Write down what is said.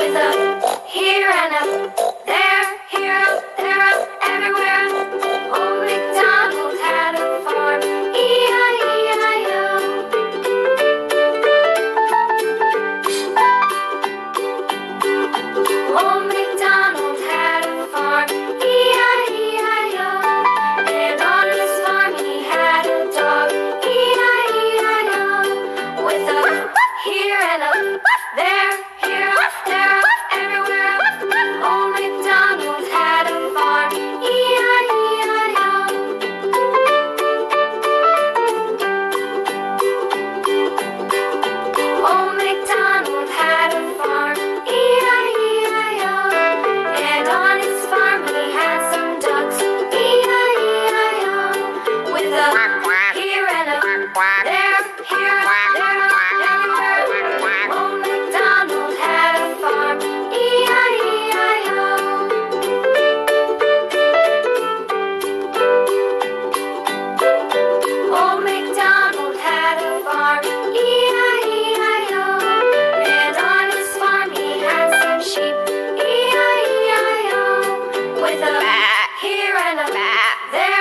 with a here and a there, here, there, everywhere. Old Macdonald had a farm, E-I-E-I-O. Old Macdonald had a farm, E-I-E-I-O. And on his farm he had a dog, E-I-E-I-O. With a here and a there, here, there, everywhere. Old Macdonald had a farm, E-I-E-I-O. Old Macdonald had a farm, E-I-E-I-O. And on his farm he had some ducks, E-I-E-I-O. With a here and a there, here, there, everywhere. Old Macdonald had a farm, E-I-E-I-O. Old Macdonald had a farm, E-I-E-I-O. And on his farm he had some sheep, E-I-E-I-O. With a here and a there.